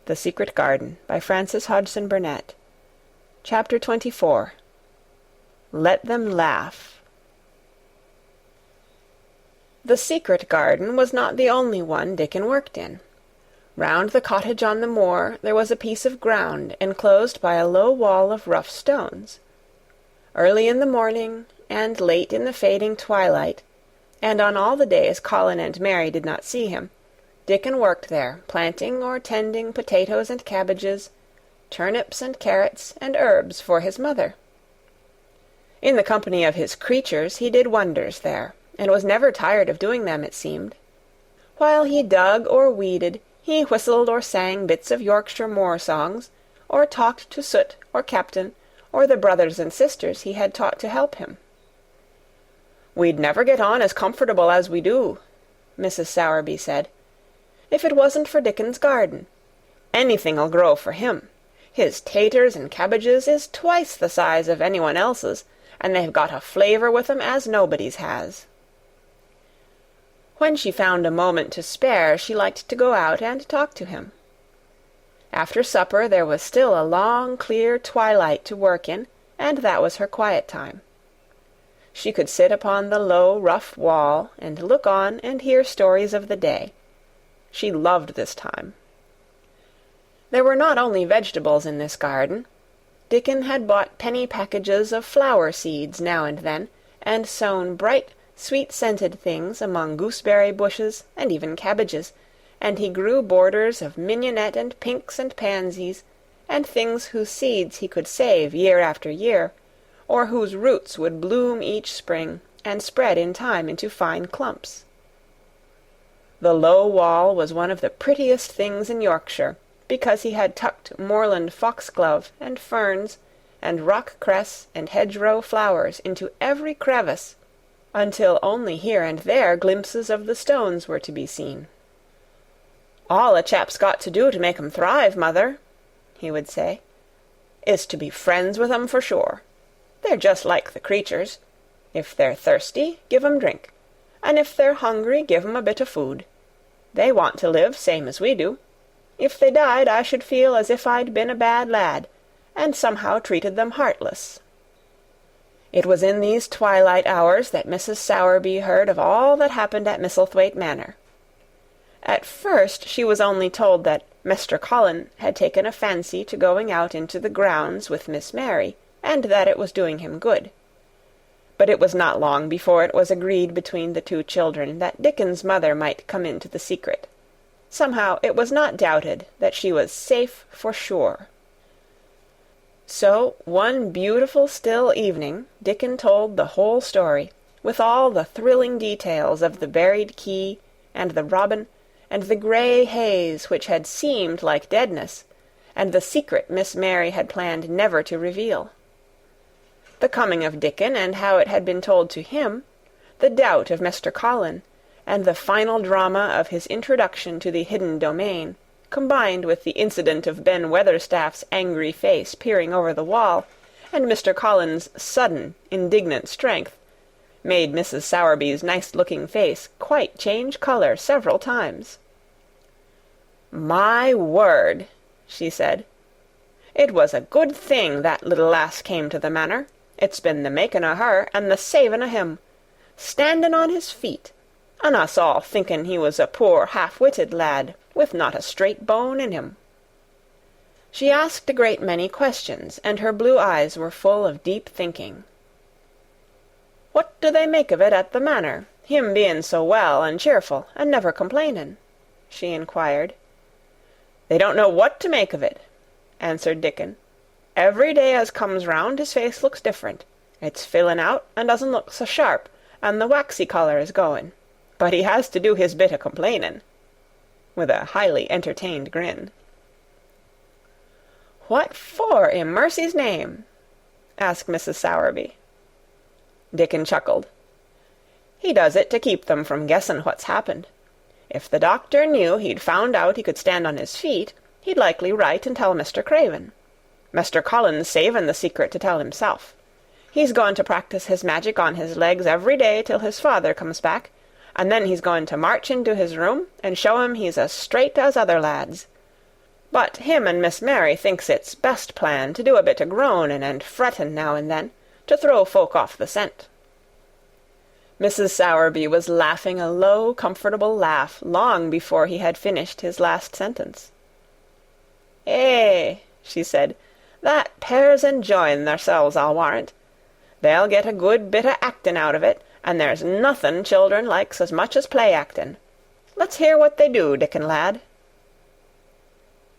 The Secret Garden, by Frances Hodgson Burnett. Chapter 24. Let Them Laugh. The secret garden was not the only one Dickon worked in. Round the cottage on the moor there was a piece of ground enclosed by a low wall of rough stones. Early in the morning, and late in the fading twilight, and on all the days Colin and Mary did not see him, Dickon worked there, planting or tending potatoes and cabbages, turnips and carrots and herbs for his mother. In the company of his creatures he did wonders there, and was never tired of doing them, it seemed. While he dug or weeded, he whistled or sang bits of Yorkshire moor songs, or talked to Soot or Captain, or the brothers and sisters he had taught to help him. "We'd never get on as comfortable as we do," Mrs. Sowerby said, "if it wasn't for Dickon's garden. Anything'll grow for him. His taters and cabbages is twice the size of anyone else's, and they've got a flavour with 'em as nobody's has." When she found a moment to spare, she liked to go out and talk to him. After supper there was still a long, clear twilight to work in, and that was her quiet time. She could sit upon the low, rough wall, and look on and hear stories of the day. She loved this time. There were not only vegetables in this garden. Dickon had bought penny packages of flower seeds now and then, and sown bright, sweet-scented things among gooseberry bushes and even cabbages, and he grew borders of mignonette and pinks and pansies, and things whose seeds he could save year after year, or whose roots would bloom each spring and spread in time into fine clumps. The low wall was one of the prettiest things in Yorkshire, because he had tucked moorland foxglove and ferns and rock cress and hedgerow flowers into every crevice, until only here and there glimpses of the stones were to be seen. "All a chap's got to do to make 'em thrive, mother," he would say, "is to be friends with 'em for sure. They're just like the creatures. If they're thirsty, give 'em drink, and if they're hungry, give 'em a bit of food. They want to live same as we do. If they died, I should feel as if I'd been a bad lad, and somehow treated them heartless." It was in these twilight hours that Mrs. Sowerby heard of all that happened at Misselthwaite Manor. At first she was only told that Mr. Colin had taken a fancy to going out into the grounds with Miss Mary, and that it was doing him good. But it was not long before it was agreed between the two children that Dickon's mother might come into the secret. Somehow it was not doubted that she was safe for sure. So one beautiful still evening Dickon told the whole story, with all the thrilling details of the buried key, and the robin, and the grey haze which had seemed like deadness, and the secret Miss Mary had planned never to reveal. The coming of Dickon, and how it had been told to him, the doubt of Mr. Colin, and the final drama of his introduction to the hidden domain, combined with the incident of Ben Weatherstaff's angry face peering over the wall, and Mr. Colin's sudden, indignant strength, made Mrs. Sowerby's nice-looking face quite change colour several times. "My word," she said, "it was a good thing that little lass came to the manor. It's been the making o' her and the saving o' him. Standing on his feet, and us all thinking he was a poor half-witted lad, with not a straight bone in him." She asked a great many questions, and her blue eyes were full of deep thinking. "What do they make of it at the manor, him being so well and cheerful, and never complaining?" she inquired. "They don't know what to make of it," answered Dickon. "Every day as comes round his face looks different. It's filling out and doesn't look so sharp, and the waxy colour is going. But he has to do his bit o' complaining," with a highly entertained grin. "What for, in mercy's name?" asked Mrs. Sowerby. Dickon chuckled. "He does it to keep them from guessing what's happened. If the doctor knew he'd found out he could stand on his feet, he'd likely write and tell Mr. Craven. Mr. Colin's saving the secret to tell himself. He's going to practice his magic on his legs every day till his father comes back, and then he's going to march into his room and show him he's as straight as other lads. But him and Miss Mary thinks it's best plan to do a bit o' groaning and fretting now and then, to throw folk off the scent." Mrs. Sowerby was laughing a low, comfortable laugh long before he had finished his last sentence. "Eh," she said, "that pair's enjoying theirselves, I'll warrant. They'll get a good bit o' acting out of it, and there's nothing children likes as much as play-acting. Let's hear what they do, Dickon lad."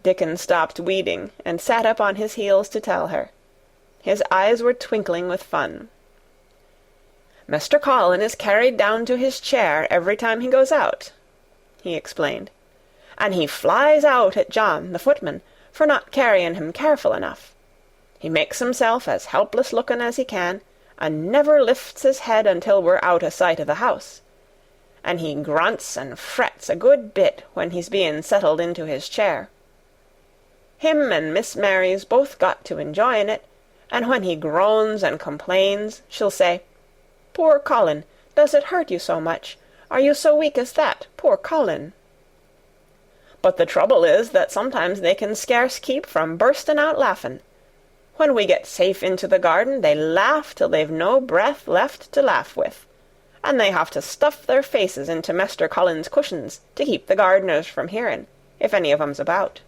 Dickon stopped weeding and sat up on his heels to tell her. His eyes were twinkling with fun. "Mr. Colin is carried down to his chair every time he goes out," he explained, "and he flies out at John, the footman, for not carrying him careful enough. He makes himself as helpless-looking as he can, and never lifts his head until we're out o' sight of the house. And he grunts and frets a good bit when he's being settled into his chair. Him and Miss Mary's both got to enjoying it, and when he groans and complains, she'll say, 'Poor Colin, does it hurt you so much? Are you so weak as that, poor Colin?' But the trouble is that sometimes they can scarce keep from bursting out laughing. When we get safe into the garden, they laugh till they've no breath left to laugh with, and they have to stuff their faces into Mester Colin's cushions to keep the gardeners from hearing, if any of 'em's about."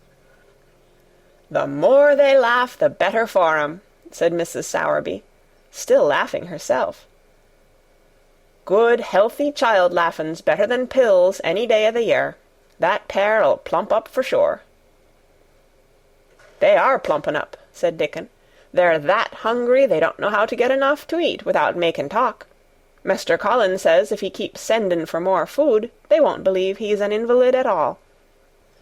"The more they laugh, the better for 'em," said Mrs. Sowerby, still laughing herself. "Good, healthy child laughing's better than pills any day o' the year. That pair'll plump up for sure." "They are plumping up," said Dickon. "They're that hungry they don't know how to get enough to eat without making talk. Mr. Colin says if he keeps sending for more food, they won't believe he's an invalid at all.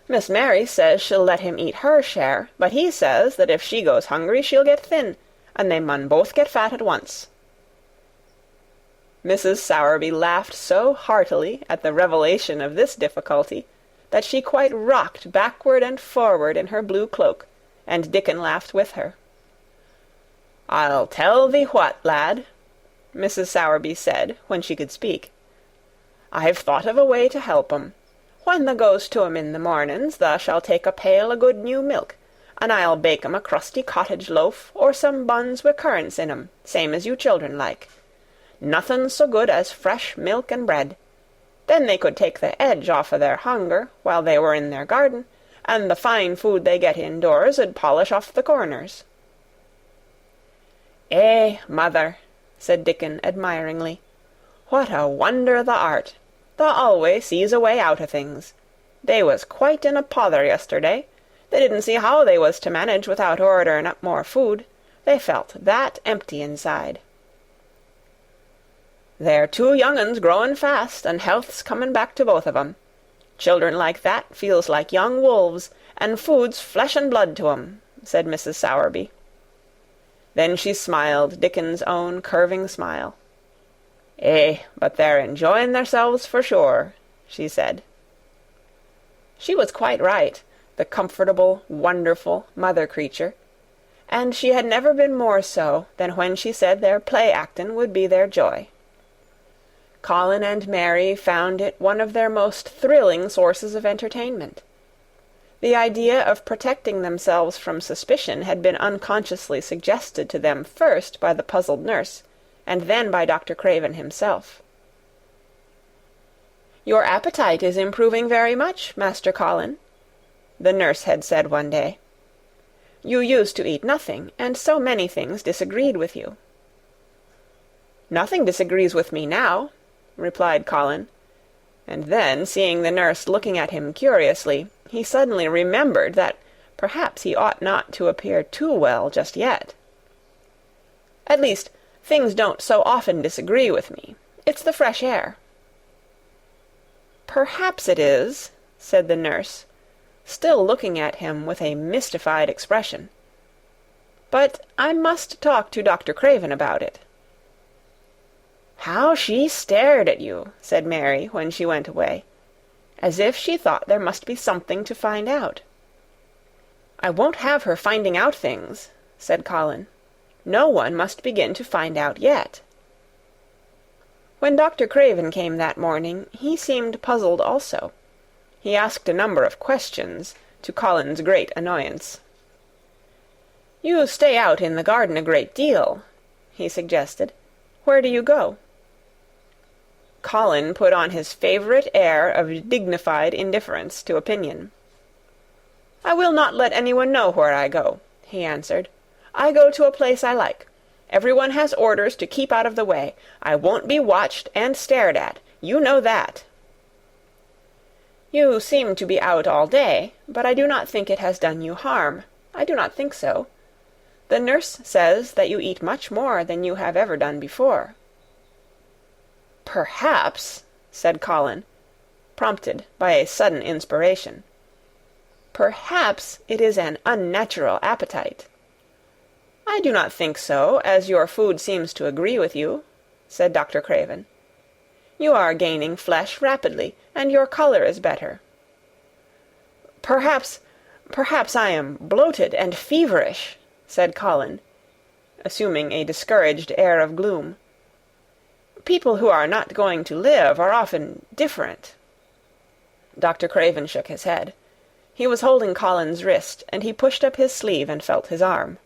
Miss Mary says she'll let him eat her share, but he says that if she goes hungry she'll get thin, and they mun both get fat at once." Mrs. Sowerby laughed so heartily at the revelation of this difficulty that she quite rocked backward and forward in her blue cloak, and Dickon laughed with her. "I'll tell thee what, lad," Mrs. Sowerby said, when she could speak. "I've thought of a way to help 'em. When thou goes to 'em in the mornings, thou shalt take a pail o' good new milk, and I'll bake 'em a crusty cottage loaf, or some buns wi' currants in 'em, same as you children like. Nothing so good as fresh milk and bread. Then they could take the edge off o' their hunger while they were in their garden, and the fine food they get indoors 'ud polish off the corners." "Eh, mother," said Dickon admiringly, "what a wonder thou art! Thou always sees a way out o' things. They was quite in a pother yesterday. They didn't see how they was to manage without ordering up more food. They felt that empty inside." "They're two young uns growing fast, and health's coming back to both of 'em. Children like that feels like young wolves, and food's flesh and blood to 'em," said Mrs. Sowerby. Then she smiled Dickon's own curving smile. "Eh, but they're enjoying theirselves for sure," she said. She was quite right, the comfortable, wonderful mother creature, and she had never been more so than when she said their play-actin' would be their joy. Colin and Mary found it one of their most thrilling sources of entertainment. The idea of protecting themselves from suspicion had been unconsciously suggested to them first by the puzzled nurse, and then by Dr. Craven himself. "Your appetite is improving very much, Master Colin," the nurse had said one day. "You used to eat nothing, and so many things disagreed with you." "Nothing disagrees with me now," replied Colin, and then, seeing the nurse looking at him curiously, he suddenly remembered that perhaps he ought not to appear too well just yet. "At least, things don't so often disagree with me. It's the fresh air." "Perhaps it is," said the nurse, still looking at him with a mystified expression. "But I must talk to Dr. Craven about it." "How she stared at you," said Mary, when she went away, "as if she thought there must be something to find out." "I won't have her finding out things," said Colin. "No one must begin to find out yet." When Dr. Craven came that morning, he seemed puzzled also. He asked a number of questions, to Colin's great annoyance. "You stay out in the garden a great deal," he suggested. "Where do you go?" Colin put on his favourite air of dignified indifference to opinion. "I will not let anyone know where I go," he answered. "I go to a place I like. Everyone has orders to keep out of the way. I won't be watched and stared at. You know that." "You seem to be out all day, but I do not think it has done you harm. I do not think so. The nurse says that you eat much more than you have ever done before." "Perhaps," said Colin, prompted by a sudden inspiration, "perhaps it is an unnatural appetite." "I do not think so, as your food seems to agree with you," said Dr. Craven. "You are gaining flesh rapidly, and your colour is better." Perhaps I am bloated and feverish," said Colin, assuming a discouraged air of gloom. "People who are not going to live are often different." Dr. Craven shook his head. He was holding Colin's wrist, and he pushed up his sleeve and felt his arm.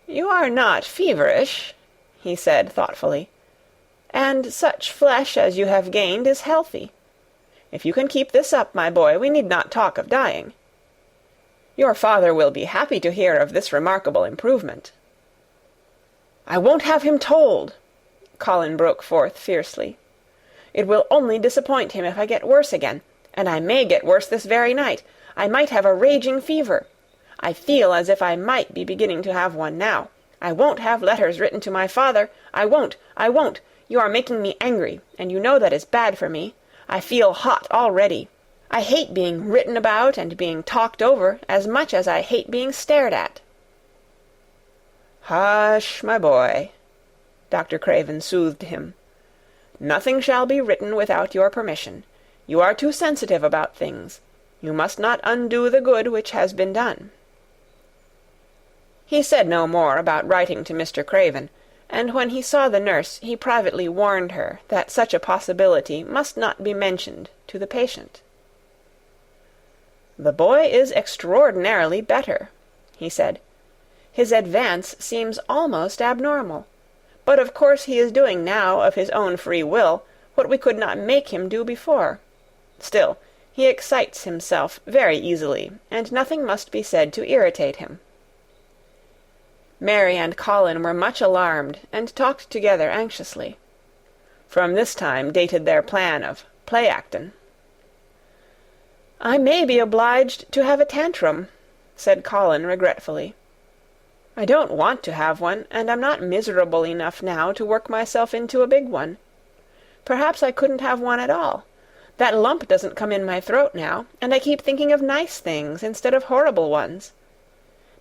"You are not feverish," he said thoughtfully, "and such flesh as you have gained is healthy. If you can keep this up, my boy, we need not talk of dying. Your father will be happy to hear of this remarkable improvement." "I won't have him told," Colin broke forth fiercely. "It will only disappoint him if I get worse again, and I may get worse this very night. I might have a raging fever. I feel as if I might be beginning to have one now. I won't have letters written to my father. I won't. You are making me angry, and you know that is bad for me. I feel hot already. I hate being written about and being talked over as much as I hate being stared at." "Hush, my boy," Dr. Craven soothed him. "Nothing shall be written without your permission. You are too sensitive about things. You must not undo the good which has been done." He said no more about writing to Mr. Craven, and when he saw the nurse he privately warned her that such a possibility must not be mentioned to the patient. "The boy is extraordinarily better," he said. "His advance seems almost abnormal. But of course he is doing now of his own free will what we could not make him do before. Still, he excites himself very easily, and nothing must be said to irritate him." Mary and Colin were much alarmed, and talked together anxiously. From this time dated their plan of play-actin'. "I may be obliged to have a tantrum," said Colin regretfully. "I don't want to have one, and I'm not miserable enough now to work myself into a big one. Perhaps I couldn't have one at all. That lump doesn't come in my throat now, and I keep thinking of nice things instead of horrible ones.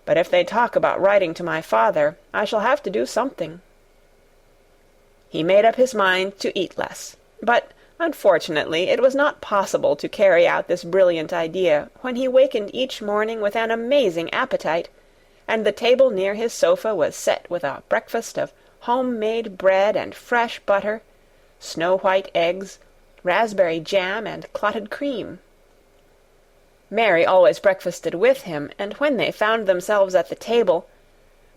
But if they talk about writing to my father, I shall have to do something." He made up his mind to eat less, but unfortunately it was not possible to carry out this brilliant idea when he wakened each morning with an amazing appetite, and the table near his sofa was set with a breakfast of home-made bread and fresh butter, snow-white eggs, raspberry jam, and clotted cream. Mary always breakfasted with him, and when they found themselves at the table,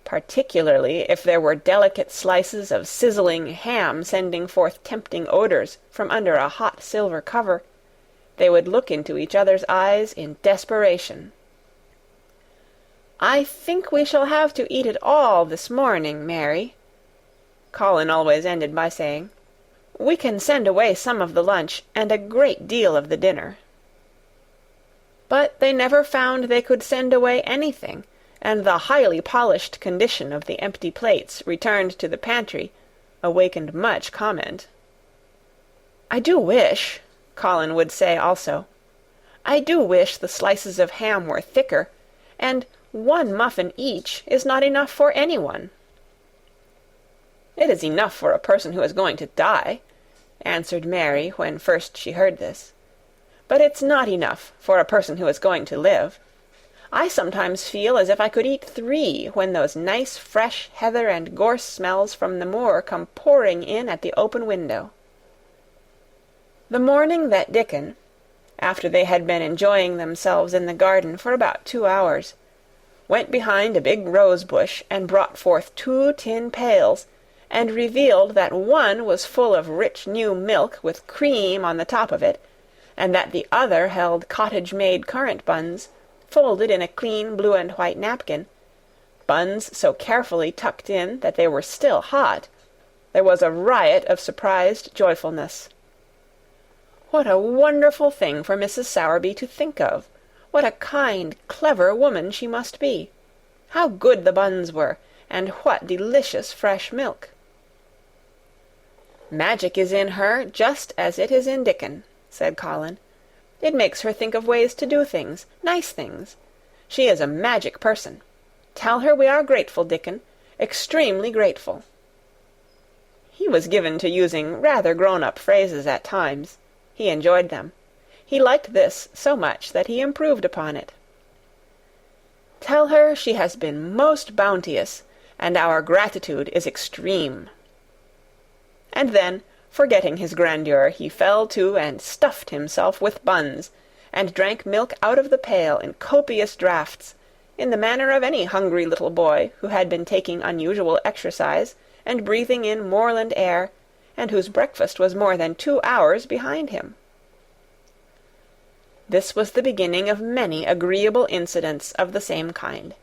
particularly if there were delicate slices of sizzling ham sending forth tempting odours from under a hot silver cover, they would look into each other's eyes in desperation. "I think we shall have to eat it all this morning, Mary," Colin always ended by saying. "We can send away some of the lunch and a great deal of the dinner." But they never found they could send away anything, and the highly polished condition of the empty plates returned to the pantry awakened much comment. "I do wish," Colin would say also, "I do wish the slices of ham were thicker, and one muffin each is not enough for anyone." "It is enough for a person who is going to die," answered Mary when first she heard this. "But it's not enough for a person who is going to live. I sometimes feel as if I could eat 3 when those nice fresh heather and gorse smells from the moor come pouring in at the open window." The morning that Dickon, after they had been enjoying themselves in the garden for about 2 hours, went behind a big rose-bush and brought forth 2 tin pails, and revealed that one was full of rich new milk with cream on the top of it, and that the other held cottage-made currant buns, folded in a clean blue and white napkin, buns so carefully tucked in that they were still hot. There was a riot of surprised joyfulness. What a wonderful thing for Mrs. Sowerby to think of! What a kind, clever woman she must be! How good the buns were, and what delicious fresh milk! "Magic is in her just as it is in Dickon," said Colin. "It makes her think of ways to do things, nice things. She is a magic person. Tell her we are grateful, Dickon, extremely grateful." He was given to using rather grown-up phrases at times. He enjoyed them. He liked this so much that he improved upon it. "Tell her she has been most bounteous, and our gratitude is extreme." And then, forgetting his grandeur, he fell to and stuffed himself with buns, and drank milk out of the pail in copious draughts, in the manner of any hungry little boy who had been taking unusual exercise and breathing in moorland air, and whose breakfast was more than 2 hours behind him. This was the beginning of many agreeable incidents of the same kind.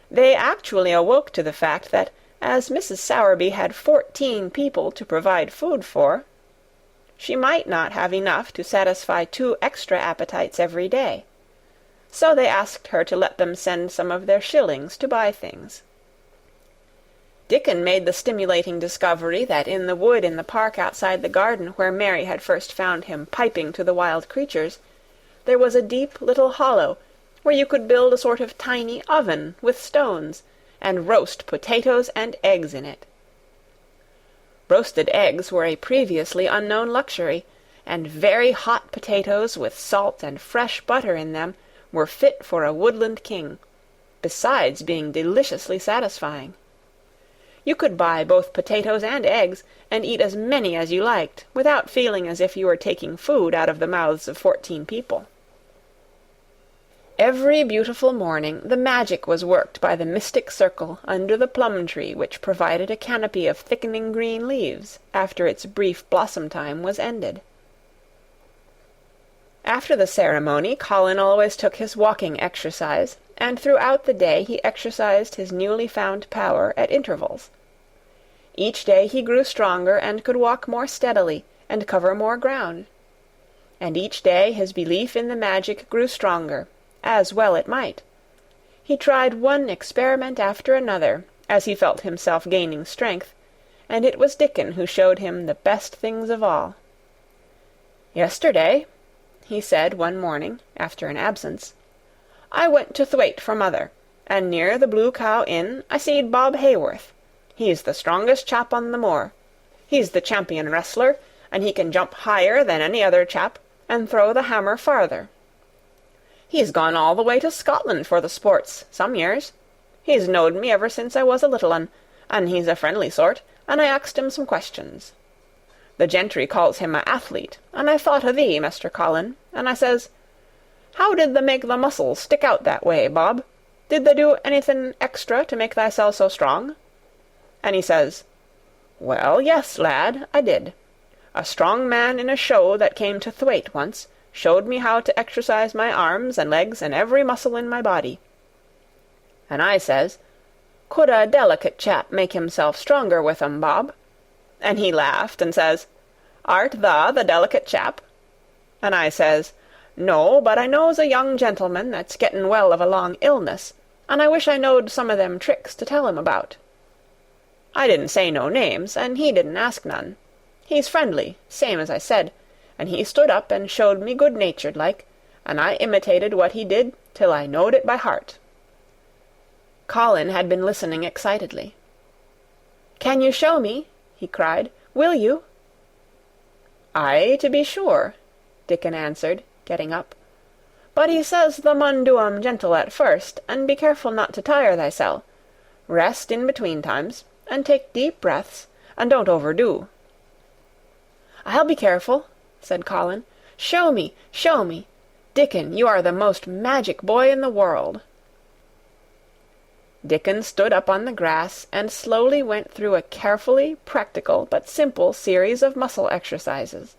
They actually awoke to the fact that, as Mrs. Sowerby had 14 people to provide food for, she might not have enough to satisfy 2 extra appetites every day. So they asked her to let them send some of their shillings to buy things. Dickon made the stimulating discovery that in the wood in the park outside the garden where Mary had first found him piping to the wild creatures, there was a deep little hollow where you could build a sort of tiny oven with stones, and roast potatoes and eggs in it. Roasted eggs were a previously unknown luxury, and very hot potatoes with salt and fresh butter in them were fit for a woodland king, besides being deliciously satisfying. You could buy both potatoes and eggs, and eat as many as you liked, without feeling as if you were taking food out of the mouths of 14 people. Every beautiful morning the magic was worked by the mystic circle under the plum-tree which provided a canopy of thickening green leaves after its brief blossom-time was ended. After the ceremony, Colin always took his walking exercise, and throughout the day he exercised his newly found power at intervals. Each day he grew stronger and could walk more steadily and cover more ground. And each day his belief in the magic grew stronger, as well it might. He tried one experiment after another, as he felt himself gaining strength, and it was Dickon who showed him the best things of all. "Yesterday," he said one morning, after an absence, "I went to Thwaite for mother, and near the Blue Cow Inn I seed Bob Hayworth. He's the strongest chap on the moor. He's the champion wrestler, and he can jump higher than any other chap, and throw the hammer farther. He's gone all the way to Scotland for the sports, some years. He's knowed me ever since I was a little un, and he's a friendly sort, and I asked him some questions. The gentry calls him a athlete, and I thought o' thee, Mr. Colin, and I says, 'How did they make the muscles stick out that way, Bob? Did they do anything extra to make thyself so strong?' And he says, 'Well, yes, lad, I did. A strong man in a show that came to Thwaite once showed me how to exercise my arms and legs and every muscle in my body.' And I says, 'Could a delicate chap make himself stronger with 'em, Bob?' And he laughed and says, 'Art tha the delicate chap?' And I says, 'No, but I knows a young gentleman that's getting well of a long illness, and I wish I knowed some of them tricks to tell him about.' I didn't say no names, and he didn't ask none. He's friendly, same as I said, and he stood up and showed me good-natured like, and I imitated what he did till I knowed it by heart." Colin had been listening excitedly. "Can you show me?" he cried. "Will you?" "Aye, to be sure," Dickon answered, getting up. "But he says thou mun do 'em gentle at first, and be careful not to tire thysel. Rest in between times, and take deep breaths, and don't overdo." "I'll be careful," said Colin. Show me, show me! Dickon, you are the most magic boy in the world." Dickon stood up on the grass and slowly went through a carefully practical but simple series of muscle exercises.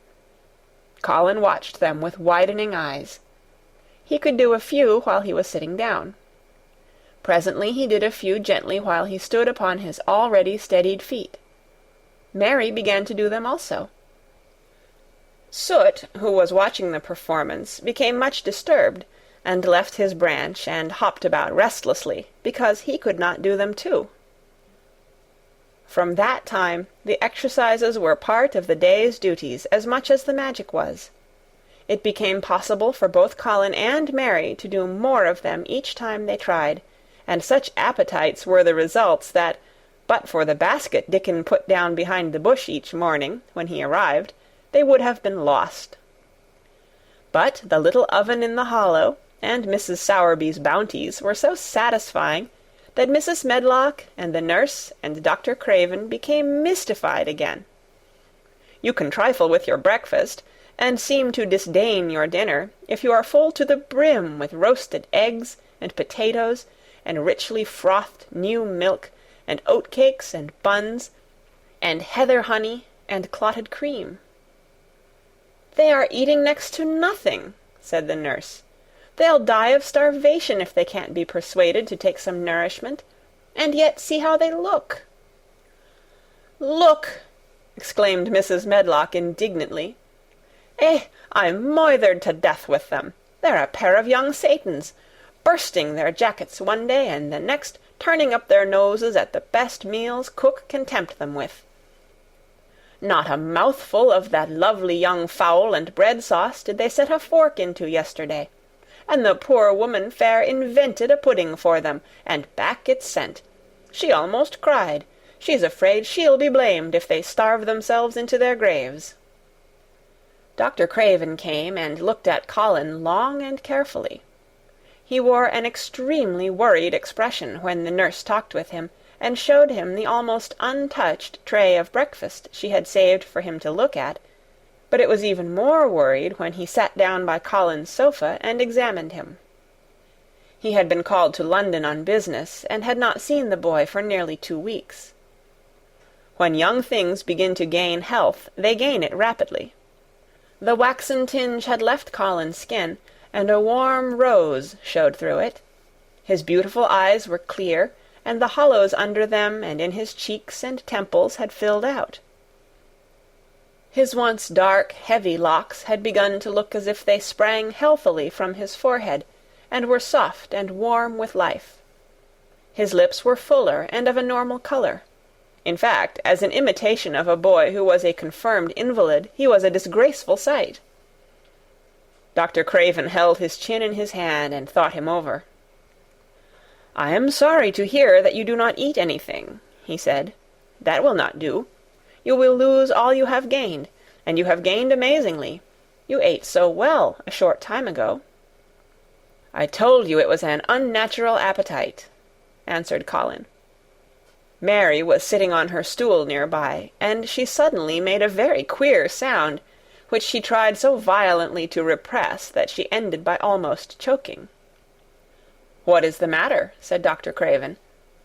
Colin watched them with widening eyes. He could do a few while he was sitting down. Presently he did a few gently while he stood upon his already steadied feet. Mary began to do them also. Soot, who was watching the performance, became much disturbed, and left his branch and hopped about restlessly, because he could not do them too. From that time the exercises were part of the day's duties as much as the magic was. It became possible for both Colin and Mary to do more of them each time they tried, and such appetites were the results that, but for the basket Dickon put down behind the bush each morning, when he arrived, they would have been lost. But the little oven in the hollow, and Mrs. Sowerby's bounties were so satisfying that Mrs. Medlock and the nurse and Dr. Craven became mystified again. You can trifle with your breakfast, and seem to disdain your dinner, if you are full to the brim with roasted eggs and potatoes, and richly frothed new milk, and oatcakes and buns, and heather honey and clotted cream. "They are eating next to nothing," said the nurse. "They'll die of starvation if they can't be persuaded to take some nourishment. And yet see how they look." "Look!" exclaimed Mrs. Medlock indignantly. I'm moithered to death with them. They're a pair of young Satans, bursting their jackets one day, and the next turning up their noses at the best meals cook can tempt them with. Not a mouthful of that lovely young fowl and bread sauce did they set a fork into yesterday, and the poor woman fair invented a pudding for them, and back it sent. She almost cried. She's afraid she'll be blamed if they starve themselves into their graves." Dr. Craven came and looked at Colin long and carefully. He wore an extremely worried expression when the nurse talked with him, and showed him the almost untouched tray of breakfast she had saved for him to look at, but it was even more worried when he sat down by Colin's sofa and examined him. He had been called to London on business, and had not seen the boy for nearly 2 weeks. When young things begin to gain health, they gain it rapidly. The waxen tinge had left Colin's skin, and a warm rose showed through it. His beautiful eyes were clear, and the hollows under them and in his cheeks and temples had filled out. His once dark, heavy locks had begun to look as if they sprang healthily from his forehead, and were soft and warm with life. His lips were fuller and of a normal colour. In fact, as an imitation of a boy who was a confirmed invalid, he was a disgraceful sight. Dr. Craven held his chin in his hand and thought him over. "I am sorry to hear that you do not eat anything," he said. "That will not do. You will lose all you have gained, and you have gained amazingly. You ate so well a short time ago." "I told you it was an unnatural appetite," answered Colin. Mary was sitting on her stool near by, and she suddenly made a very queer sound, which she tried so violently to repress that she ended by almost choking. "What is the matter?" said Dr. Craven,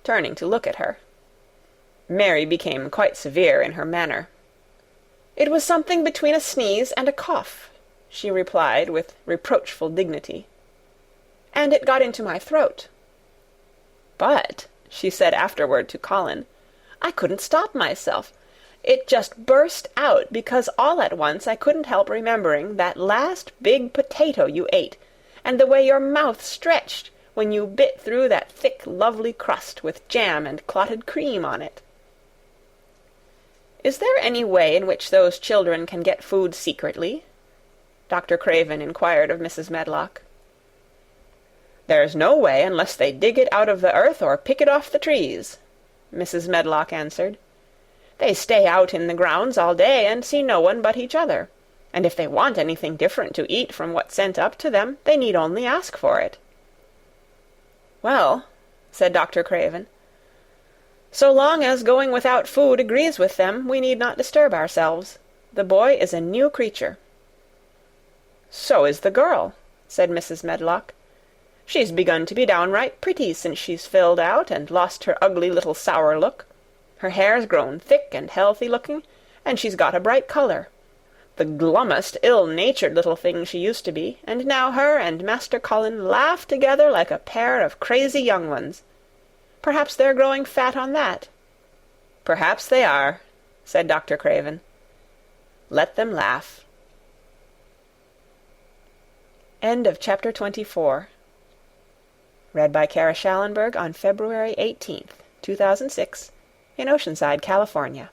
turning to look at her. Mary became quite severe in her manner. "It was something between a sneeze and a cough," she replied with reproachful dignity. "And it got into my throat. But," she said afterward to Colin, "I couldn't stop myself. It just burst out, because all at once I couldn't help remembering that last big potato you ate, and the way your mouth stretched when you bit through that thick, lovely crust with jam and clotted cream on it." "Is there any way in which those children can get food secretly?" Dr. Craven inquired of Mrs. Medlock. "There's no way unless they dig it out of the earth or pick it off the trees," Mrs. Medlock answered. "They stay out in the grounds all day and see no one but each other, and if they want anything different to eat from what's sent up to them, they need only ask for it." "Well," said Dr. Craven, "so long as going without food agrees with them, we need not disturb ourselves. The boy is a new creature." "So is the girl," said Mrs. Medlock. "She's begun to be downright pretty since she's filled out and lost her ugly little sour look. Her hair's grown thick and healthy looking, and she's got a bright colour. The glummest, ill-natured little thing she used to be, and now her and Master Colin laugh together like a pair of crazy young ones. Perhaps they're growing fat on that." "Perhaps they are," said Dr. Craven. "Let them laugh." End of Chapter 24. Read by Kara Shallenberg on February 18th, 2006, in Oceanside, California.